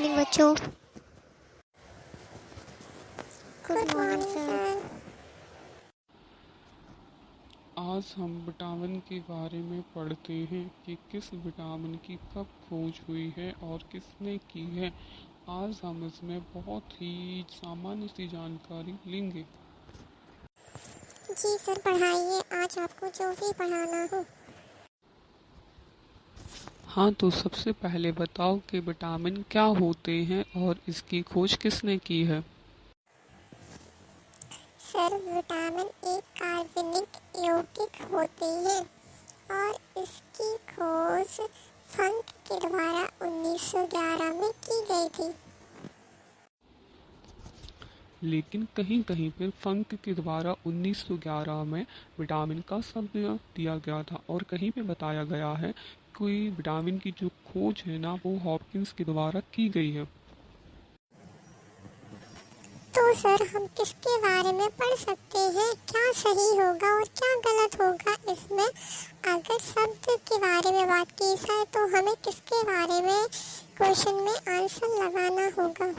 Morning बच्चों। Good morning sir. आज हम विटामिन के बारे में पढ़ते हैं कि किस विटामिन की कब खोज हुई है और किसने की है। आज हम इसमें बहुत ही सामान्य सी जानकारी लेंगे। जी सर, पढ़ाइए, आज आपको जो भी पढ़ाना हो। हाँ, तो सबसे पहले बताओ कि विटामिन क्या होते हैं और इसकी खोज किसने की है। सर, विटामिन एक कार्बनिक यौगिक होते हैं और इसकी खोज फंक के द्वारा 1911 में की गई थी। लेकिन कहीं कहीं पर फंक के द्वारा 1911 में विटामिन का शब्द दिया गया था और कहीं पे बताया गया है कि विटामिन की जो खोज है ना वो हॉपकिंस के द्वारा की गई है। तो सर, हम किसके बारे में पढ़ सकते हैं? क्या सही होगा और क्या गलत होगा इसमें? अगर शब्द के बारे में बात की जाए तो हमें किसके बारे में क्वेश्चन में आंसर लगाना होगा?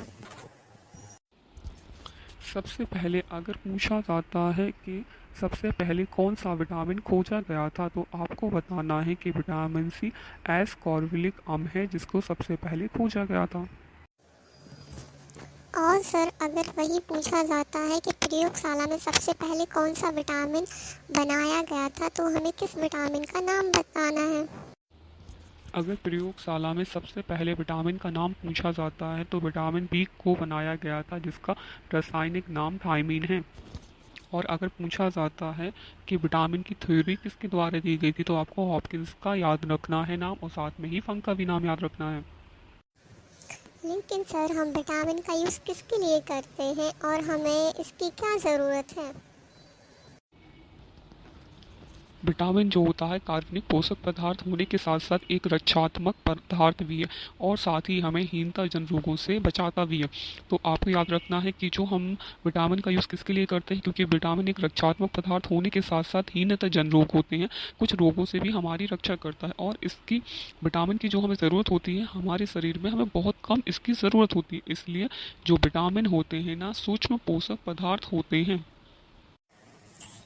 सबसे पहले अगर पूछा जाता है कि सबसे पहले कौन सा विटामिन खोजा गया था तो आपको बताना है कि विटामिन सी एस्कॉर्बिक अम्ल है जिसको सबसे पहले खोजा गया था। और सर, अगर वही पूछा जाता है कि प्रयोगशाला में सबसे पहले कौन सा विटामिन बनाया गया था तो हमें किस विटामिन का नाम बताना है? अगर प्रयोगशाला में सबसे पहले विटामिन का नाम पूछा जाता है तो विटामिन बी को बनाया गया था जिसका रासायनिक नाम थायमीन है। और अगर पूछा जाता है कि विटामिन की थ्योरी किसके द्वारा दी गई थी तो आपको हॉपकिंस का याद रखना है नाम और साथ में ही फंक का भी नाम याद रखना है। लेकिन सर, हम विटामिन का यूज़ किसके लिए करते हैं और हमें इसकी क्या ज़रूरत है? विटामिन जो होता है कार्बनिक पोषक पदार्थ होने के साथ साथ एक रक्षात्मक पदार्थ भी है और साथ ही हमें हीनता जन रोगों से बचाता भी है। तो आपको याद रखना है कि जो हम विटामिन का यूज़ किसके लिए करते हैं, क्योंकि विटामिन एक रक्षात्मक पदार्थ होने के साथ साथ हीनता जन रोग होते हैं, कुछ रोगों से भी हमारी रक्षा करता है। और इसकी विटामिन की जो हमें ज़रूरत होती है हमारे शरीर में हमें बहुत कम इसकी ज़रूरत होती है। इसलिए जो विटामिन होते हैं ना सूक्ष्म पोषक पदार्थ होते हैं।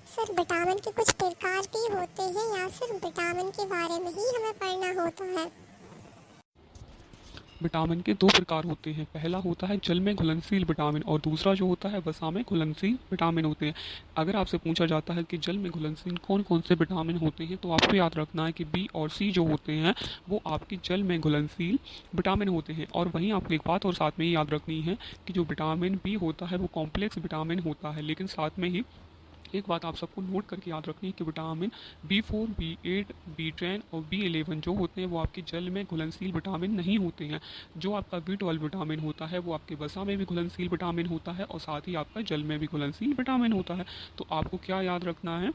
सर, विटामिन के कुछ प्रकार भी होते हैं या सिर्फ विटामिन के बारे में ही हमें पढ़ना होता है? विटामिन के दो प्रकार होते हैं, पहला होता है जल में घुलनशील विटामिन और दूसरा जो होता है वसा में घुलनशील विटामिन होते हैं। अगर आपसे पूछा जाता है कि जल में घुलनशील कौन कौन से विटामिन होते हैं तो आपको याद रखना है कि बी और सी जो होते हैं वो आपकी जल में घुलनशील विटामिन होते हैं। और वहीं आपको एक बात और साथ में ही याद रखनी है कि जो विटामिन बी होता है वो कॉम्प्लेक्स विटामिन होता है, लेकिन साथ में ही एक बात आप सबको नोट करके याद रखनी है कि विटामिन B4, B8, B10 और B11 जो होते हैं वो आपके जल में घुलनशील विटामिन नहीं होते हैं। जो आपका B12 विटामिन होता है वो आपके वसा में भी घुलनशील विटामिन होता है और साथ ही आपका जल में भी घुलनशील विटामिन होता है। तो आपको क्या याद रखना है?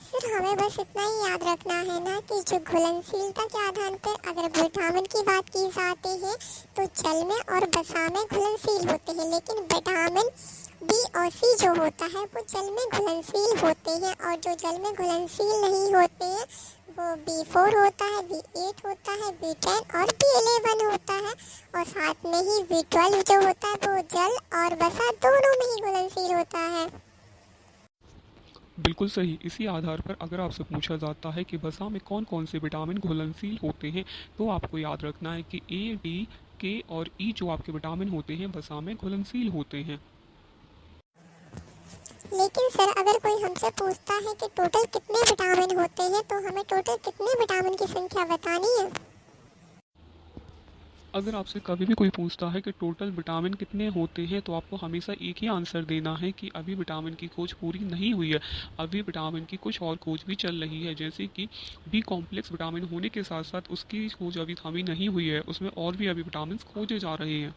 सर, हमें बस इतना ही याद रखना है ना कि जो घुलनशीलता के आधार पर अगर विटामिन की बात की जाती है तो जल में और वसा में घुलनशील होते हैं, लेकिन विटामिन बी और सी जो होता है वो जल में घुलनशील होते हैं और जो जल में घुलनशील नहीं होते हैं वो B4 होता है, B8 होता है, B10 और B11 होता है। और साथ में ही B12 जो होता है वो जल और वसा दोनों में ही घुलनशील होता है। बिल्कुल सही। इसी आधार पर अगर आपसे पूछा जाता है कि वसा में कौन कौन से विटामिन घुलनशील होते हैं तो आपको याद रखना है कि ए, डी, के और ई जो आपके विटामिन होते हैं वसा में घुलनशील होते हैं। लेकिन सर, अगर कोई हमसे पूछता है कि टोटल कितने विटामिन होते हैं तो हमें टोटल कितने विटामिन की संख्या बतानी है? अगर आपसे कभी भी कोई पूछता है कि टोटल विटामिन कितने होते हैं तो आपको हमेशा एक ही आंसर देना है कि अभी विटामिन की खोज पूरी नहीं हुई है, अभी विटामिन की कुछ और खोज भी चल रही है। जैसे कि बी कॉम्प्लेक्स विटामिन होने के साथ साथ उसकी खोज अभी थमी नहीं हुई है, उसमें और भी अभी विटामिन खोजे जा रहे हैं।